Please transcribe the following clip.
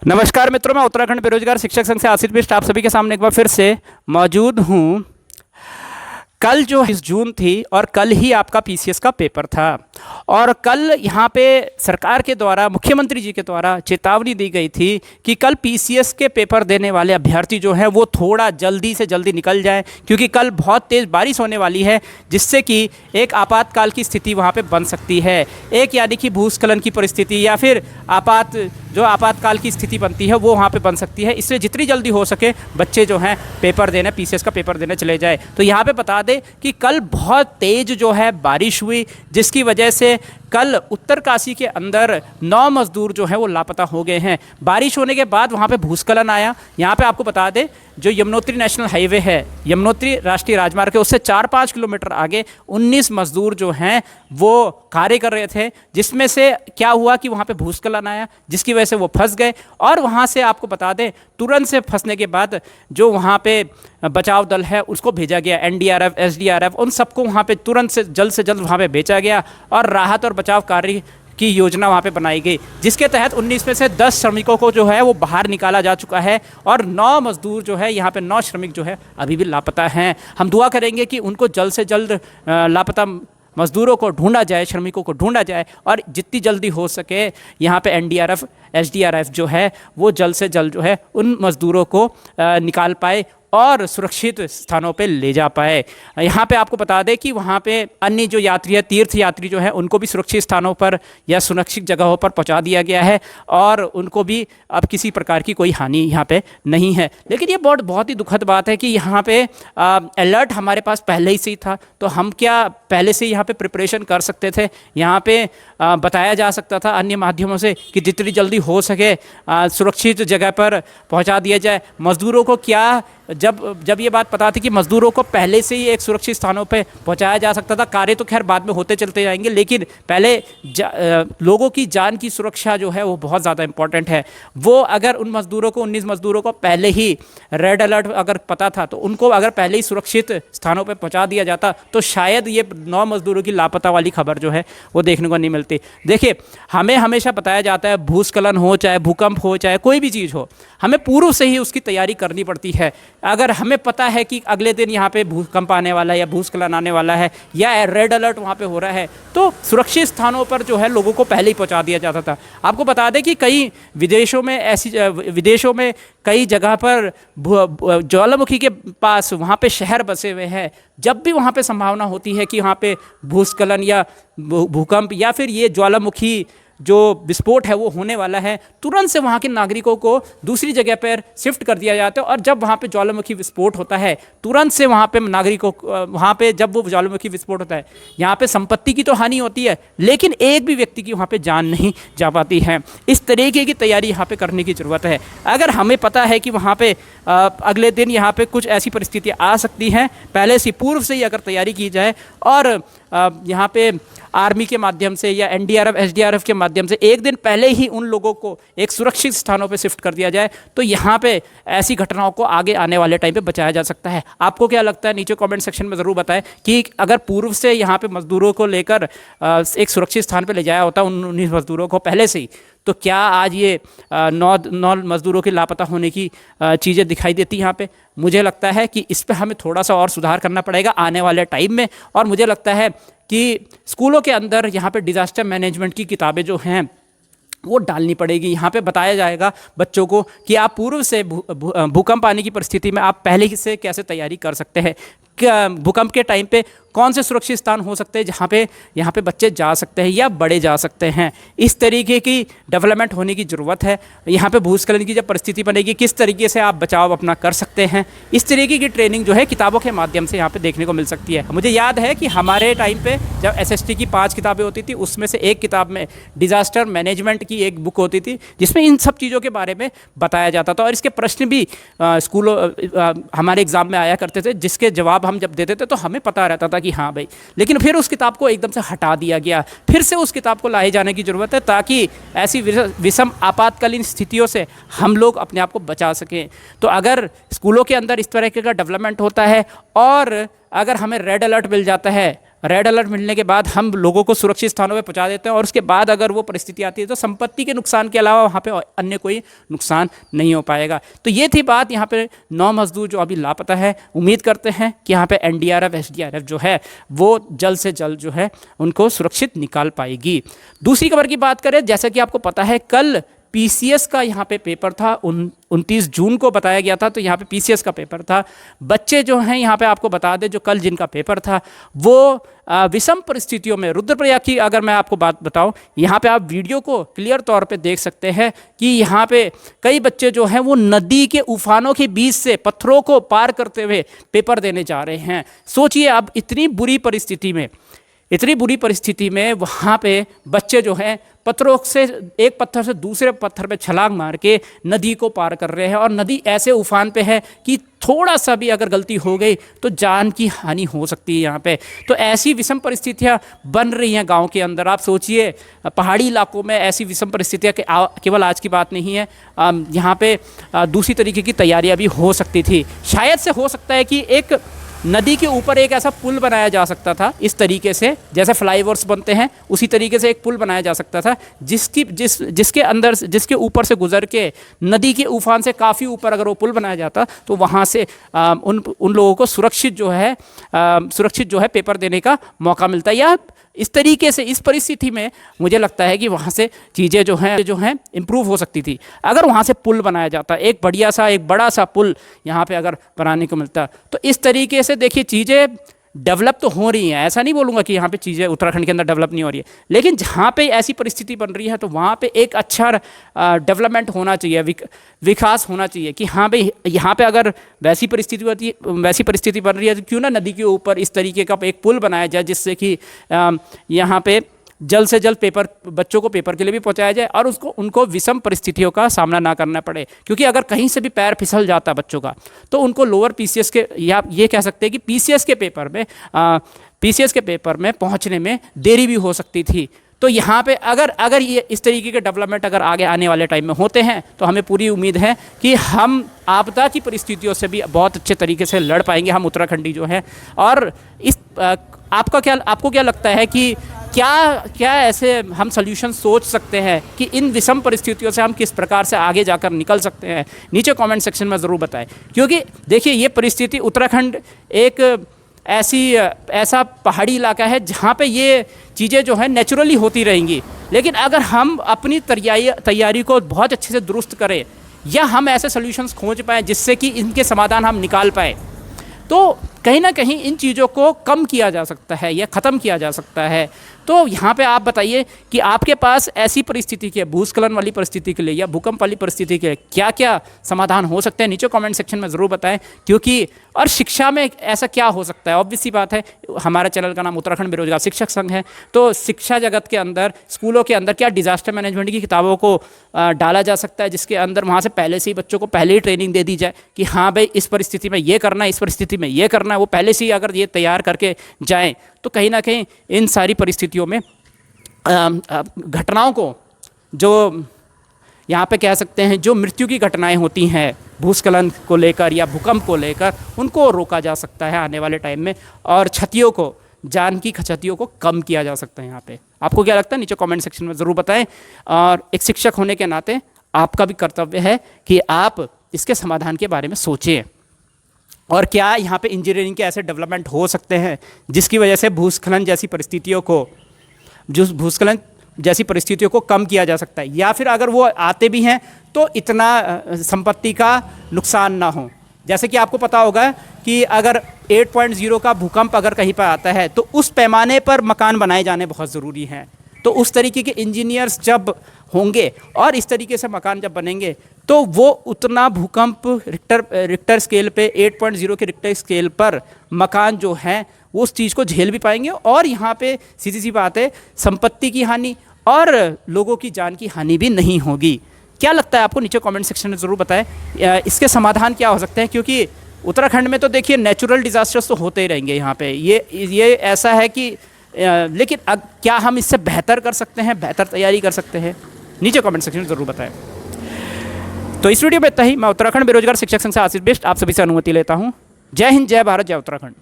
नमस्कार मित्रों, मैं उत्तराखंड बेरोजगार शिक्षक संघ से आसिफ बिष्ट आप सभी के सामने एक बार फिर से मौजूद हूँ। कल जो 20 जून थी और कल ही आपका पीसीएस का पेपर था और कल यहाँ पे सरकार के द्वारा मुख्यमंत्री जी के द्वारा चेतावनी दी गई थी कि कल पीसीएस के पेपर देने वाले अभ्यर्थी जो हैं वो थोड़ा जल्दी से जल्दी निकल जाएं, क्योंकि कल बहुत तेज़ बारिश होने वाली है जिससे कि एक आपातकाल की स्थिति वहाँ पे बन सकती है। एक यानी कि भूस्खलन की परिस्थिति या फिर आपातकाल की स्थिति बनती है वो वहाँ पे बन सकती है। इसलिए जितनी जल्दी हो सके बच्चे जो हैं पेपर देने, पीसीएस का पेपर देने चले जाए। तो यहाँ पे बता दें कि कल बहुत तेज़ जो है बारिश हुई, जिसकी वजह से कल उत्तरकाशी के अंदर 9 मजदूर जो हैं वो लापता हो गए हैं। बारिश होने के बाद वहाँ पे भूस्खलन आया। यहाँ पे आपको बता दें, जो यमुनोत्री नेशनल हाईवे है, यमुनोत्री राष्ट्रीय राजमार्ग है, उससे 4-5 किलोमीटर आगे 19 मजदूर जो हैं वो कार्य कर रहे थे, जिसमें से क्या हुआ कि वहाँ पे भूस्खलन आया जिसकी वजह से वो फंस गए। और वहाँ से आपको बता दें, तुरंत से फंसने के बाद जो वहाँ पे बचाव दल है उसको भेजा गया, एनडीआरएफ, एसडीआरएफ, उन सबको वहाँ पे तुरंत से जल्द वहाँ पे भेजा गया और राहत और बचाव कार्य की योजना वहाँ पे बनाई गई, जिसके तहत 19 में से 10 श्रमिकों को जो है वो बाहर निकाला जा चुका है और 9 मजदूर जो है यहाँ पे 9 श्रमिक जो है अभी भी लापता हैं। हम दुआ करेंगे कि उनको जल्द से जल्द लापता मजदूरों को ढूंढा जाए, श्रमिकों को ढूंढा जाए और जितनी जल्दी हो सके यहाँ पे एनडीआरएफ, एसडीआरएफ जो है वो जल्द से जल्द जो है उन मजदूरों को निकाल पाए और सुरक्षित स्थानों पे ले जा पाए। यहाँ पे आपको बता दें कि वहाँ पे अन्य जो यात्री है, तीर्थ यात्री जो है, उनको भी सुरक्षित स्थानों पर या सुरक्षित जगहों पर पहुँचा दिया गया है और उनको भी अब किसी प्रकार की कोई हानि यहाँ पे नहीं है। लेकिन ये बहुत ही दुखद बात है कि यहाँ पे अलर्ट हमारे पास पहले ही से ही था, तो हम क्या पहले से यहाँ पे प्रिपरेशन कर सकते थे। यहाँ पे बताया जा सकता था अन्य माध्यमों से कि जितनी जल्दी हो सके सुरक्षित जगह पर पहुँचा दिया जाए। मज़दूरों को क्या जब ये बात पता थी कि मज़दूरों को पहले से ही एक सुरक्षित स्थानों पे पहुंचाया जा सकता था। कार्य तो खैर बाद में होते चलते जाएंगे, लेकिन पहले लोगों की जान की सुरक्षा जो है वो बहुत ज़्यादा इंपॉर्टेंट है। वो अगर उन मज़दूरों को 19 मज़दूरों को पहले ही रेड अलर्ट अगर पता था तो उनको अगर पहले ही सुरक्षित स्थानों पर पहुँचा दिया जाता तो शायद ये 9 मज़दूरों की लापता वाली खबर जो है वो देखने को नहीं मिलती। देखिए, हमें हमेशा बताया जाता है भूस्खलन हो, चाहे भूकंप हो, चाहे कोई भी चीज़ हो, हमें पूर्व से ही उसकी तैयारी करनी पड़ती है। अगर हमें पता है कि अगले दिन यहाँ पे भूकंप आने वाला है या भूस्खलन आने वाला है या रेड अलर्ट वहाँ पे हो रहा है, तो सुरक्षित स्थानों पर जो है लोगों को पहले ही पहुँचा दिया जाता था। आपको बता दें कि कई विदेशों में कई जगह पर ज्वालामुखी के पास वहाँ पे शहर बसे हुए हैं। जब भी वहाँ पे संभावना होती है कि वहाँ पे भूस्खलन या भूकंप या फिर ये ज्वालामुखी जो विस्फोट है वो होने वाला है, तुरंत से वहाँ के नागरिकों को दूसरी जगह पर शिफ्ट कर दिया जाता है। और जब वहाँ पे ज्वालामुखी विस्फोट होता है, तुरंत से वहाँ पे नागरिकों वहाँ पे जब वो ज्वालामुखी विस्फोट होता है, यहाँ पे संपत्ति की तो हानि होती है लेकिन एक भी व्यक्ति की वहाँ पे जान नहीं जा पाती है। इस तरीके की तैयारी यहाँ पे करने की ज़रूरत है। अगर हमें पता है कि वहाँ पे अगले दिन यहाँ पे कुछ ऐसी परिस्थितियाँ आ सकती हैं, पहले से पूर्व से ही अगर तैयारी की जाए और यहाँ पे आर्मी के माध्यम से या एनडीआरएफ, एसडीआरएफ के माध्यम से एक दिन पहले ही उन लोगों को एक सुरक्षित स्थानों पे शिफ्ट कर दिया जाए, तो यहाँ पे ऐसी घटनाओं को आगे आने वाले टाइम पे बचाया जा सकता है। आपको क्या लगता है? नीचे कमेंट सेक्शन में ज़रूर बताएं कि अगर पूर्व से यहाँ पे मज़दूरों को लेकर एक सुरक्षित स्थान पर ले जाया होता उन 19 मज़दूरों को पहले से ही, तो क्या आज ये 9 मज़दूरों के लापता होने की चीज़ें दिखाई देती यहाँ पे? मुझे लगता है कि इस पे हमें थोड़ा सा और सुधार करना पड़ेगा आने वाले टाइम में। और मुझे लगता है कि स्कूलों के अंदर यहाँ पे डिज़ास्टर मैनेजमेंट की किताबें जो हैं वो डालनी पड़ेगी। यहाँ पे बताया जाएगा बच्चों को कि आप पूर्व से भूकंप आने की परिस्थिति में आप पहले से कैसे तैयारी कर सकते हैं, भूकंप के टाइम पे कौन से सुरक्षित स्थान हो सकते हैं जहाँ पे यहाँ पे बच्चे जा सकते हैं या बड़े जा सकते हैं। इस तरीके की डेवलपमेंट होने की ज़रूरत है। यहाँ पे भूस्खलन की जब परिस्थिति बनेगी, किस तरीके से आप बचाव अपना कर सकते हैं, इस तरीके की ट्रेनिंग जो है किताबों के माध्यम से यहाँ पे देखने को मिल सकती है। मुझे याद है कि हमारे टाइम पे जब एसएसटी की 5 किताबें होती थी, उसमें से एक किताब में डिज़ास्टर मैनेजमेंट की एक बुक होती थी जिसमें इन सब चीज़ों के बारे में बताया जाता था और इसके प्रश्न भी स्कूलों हमारे एग्ज़ाम में आया करते थे, जिसके जवाब हम जब देते थे तो हमें पता रहता था कि हाँ भाई। लेकिन फिर उस किताब को एकदम से हटा दिया गया, फिर से उस किताब को लाए जाने की ज़रूरत है ताकि ऐसी विषम आपातकालीन स्थितियों से हम लोग अपने आप को बचा सकें। तो अगर स्कूलों के अंदर इस तरह का डेवलपमेंट होता है और अगर हमें रेड अलर्ट मिल जाता है रेड अलर्ट मिलने के बाद हम लोगों को सुरक्षित स्थानों पे पहुंचा देते हैं और उसके बाद अगर वो परिस्थिति आती है तो संपत्ति के नुकसान के अलावा वहाँ पे अन्य कोई नुकसान नहीं हो पाएगा। तो ये थी बात यहाँ पे 9 मजदूर जो अभी लापता है। उम्मीद करते हैं कि यहाँ पे एनडीआरएफ एसडीआरएफ जो है वो जल्द से जल्द जो है उनको सुरक्षित निकाल पाएगी। दूसरी खबर की बात करें, जैसा कि आपको पता है कल पीसीएस का यहाँ पे पेपर था, 29 जून को बताया गया था, तो यहाँ पे पीसीएस का पेपर था। बच्चे जो हैं यहाँ पे आपको बता दें, जो कल जिनका पेपर था वो विषम परिस्थितियों में, रुद्रप्रयाग की अगर मैं आपको बात बताऊं, यहाँ पे आप वीडियो को क्लियर तौर पे देख सकते हैं कि यहाँ पे कई बच्चे जो हैं वो नदी के उफानों के बीच से पत्थरों को पार करते हुए पेपर देने जा रहे हैं। सोचिए अब इतनी बुरी परिस्थिति में वहाँ पे बच्चे जो हैं पत्थरों से, एक पत्थर से दूसरे पत्थर पे छलांग मार के नदी को पार कर रहे हैं और नदी ऐसे उफान पे है कि थोड़ा सा भी अगर गलती हो गई तो जान की हानि हो सकती है यहाँ पे। तो ऐसी विषम परिस्थितियाँ बन रही हैं गांव के अंदर। आप सोचिए पहाड़ी इलाकों में ऐसी विषम परिस्थितियाँ केवल आज की बात नहीं है, यहाँ पे दूसरी तरीके की तैयारियाँ भी हो सकती थी। शायद से हो सकता है कि एक नदी के ऊपर एक ऐसा पुल बनाया जा सकता था, इस तरीके से जैसे फ्लाईओवर्स बनते हैं उसी तरीके से एक पुल बनाया जा सकता था, जिसके ऊपर से गुजर के नदी के उफान से काफ़ी ऊपर अगर वो पुल बनाया जाता तो वहाँ से उन लोगों को सुरक्षित जो है पेपर देने का मौका मिलता। या इस तरीके से इस परिस्थिति में मुझे लगता है कि वहाँ से चीज़ें जो हैं इम्प्रूव हो सकती थी अगर वहाँ से पुल बनाया जाता, एक बड़ा सा पुल यहाँ पे अगर बनाने को मिलता। तो इस तरीके से देखिए चीज़ें डेवलप तो हो रही हैं, ऐसा नहीं बोलूँगा कि यहाँ पे चीज़ें उत्तराखंड के अंदर डेवलप नहीं हो रही है, लेकिन जहाँ पे ऐसी परिस्थिति बन रही है तो वहाँ पे एक अच्छा डेवलपमेंट होना चाहिए, विकास होना चाहिए कि हाँ भाई यहाँ पे अगर वैसी परिस्थिति बन रही है तो क्यों ना नदी के ऊपर इस तरीके का एक पुल बनाया जाए, जिससे कि यहाँ पे जल्द से जल्द बच्चों को पेपर के लिए भी पहुंचाया जाए और उनको विषम परिस्थितियों का सामना ना करना पड़े। क्योंकि अगर कहीं से भी पैर फिसल जाता बच्चों का तो उनको लोअर पीसीएस के, या ये कह सकते हैं कि पीसीएस के पेपर में पहुंचने में देरी भी हो सकती थी। तो यहाँ पे अगर ये इस तरीके के डेवलपमेंट अगर आगे आने वाले टाइम में होते हैं तो हमें पूरी उम्मीद है कि हम आपदा की परिस्थितियों से भी बहुत अच्छे तरीके से लड़ पाएंगे, हम उत्तराखंडी जो हैं। और इस आपको क्या लगता है कि क्या ऐसे हम सॉल्यूशन सोच सकते हैं कि इन विषम परिस्थितियों से हम किस प्रकार से आगे जाकर निकल सकते हैं? नीचे कमेंट सेक्शन में ज़रूर बताएं। क्योंकि देखिए ये परिस्थिति, उत्तराखंड एक ऐसा पहाड़ी इलाका है जहाँ पे ये चीज़ें जो है नेचुरली होती रहेंगी, लेकिन अगर हम अपनी तैयारी को बहुत अच्छे से दुरुस्त करें या हम ऐसे सॉल्यूशंस खोज पाएँ जिससे कि इनके समाधान हम निकाल पाएँ, तो कहीं ना कहीं इन चीज़ों को कम किया जा सकता है या ख़त्म किया जा सकता है। तो यहाँ पे आप बताइए कि आपके पास ऐसी परिस्थिति के, भूस्खलन वाली परिस्थिति के लिए या भूकंप वाली परिस्थिति के लिए क्या क्या समाधान हो सकते हैं, नीचे कमेंट सेक्शन में ज़रूर बताएं। क्योंकि और शिक्षा में ऐसा क्या हो सकता है, ऑब्वियस सी बात है, हमारा चैनल का नाम उत्तराखंड बेरोजगार शिक्षक संघ है, तो शिक्षा जगत के अंदर, स्कूलों के अंदर क्या डिज़ास्टर मैनेजमेंट की किताबों को डाला जा सकता है, जिसके अंदर वहाँ से पहले से ही बच्चों को पहले ही ट्रेनिंग दे दी जाए कि हाँ भाई इस परिस्थिति में ये करना है, इस परिस्थिति में ये करना है। वो पहले से ही अगर ये तैयार करके जाएँ तो कहीं ना कहीं इन सारी परिस्थितियों में घटनाओं को, जो यहाँ पे कह सकते हैं जो मृत्यु की घटनाएं होती हैं भूस्खलन को लेकर या भूकंप को लेकर, उनको रोका जा सकता है आने वाले टाइम में, और क्षतियों को, जान की क्षतियों को कम किया जा सकता है। यहाँ पे आपको क्या लगता है, नीचे कमेंट सेक्शन में ज़रूर बताएं। और एक शिक्षक होने के नाते आपका भी कर्तव्य है कि आप इसके समाधान के बारे में सोचें, और क्या यहाँ पे इंजीनियरिंग के ऐसे डेवलपमेंट हो सकते हैं जिसकी वजह से भूस्खलन जैसी परिस्थितियों को कम किया जा सकता है, या फिर अगर वो आते भी हैं तो इतना संपत्ति का नुकसान ना हो। जैसे कि आपको पता होगा कि अगर 8.0 का भूकंप अगर कहीं पर आता है तो उस पैमाने पर मकान बनाए जाने बहुत ज़रूरी हैं। तो उस तरीके के इंजीनियर्स जब होंगे और इस तरीके से मकान जब बनेंगे तो वो उतना भूकंप रिक्टर स्केल पे 8.0 के रिक्टर स्केल पर मकान जो हैं वो उस चीज़ को झेल भी पाएंगे, और यहाँ पे सीधी सी बात है संपत्ति की हानि और लोगों की जान की हानि भी नहीं होगी। क्या लगता है आपको, नीचे कमेंट सेक्शन में ज़रूर बताएं इसके समाधान क्या हो सकते हैं। क्योंकि उत्तराखंड में तो देखिए नेचुरल डिज़ास्टर्स तो होते ही रहेंगे यहाँ पे, ये ऐसा है कि लेकिन क्या हम इससे बेहतर कर सकते हैं, बेहतर तैयारी कर सकते हैं, नीचे कमेंट सेक्शन में ज़रूर बताएं। तो इस वीडियो में इतना ही। मैं उत्तराखंड बेरोजगार शिक्षक संघ से आशीष बिष्ट आप सभी से अनुमति लेता हूँ। जय हिंद, जय भारत, जय उत्तराखंड।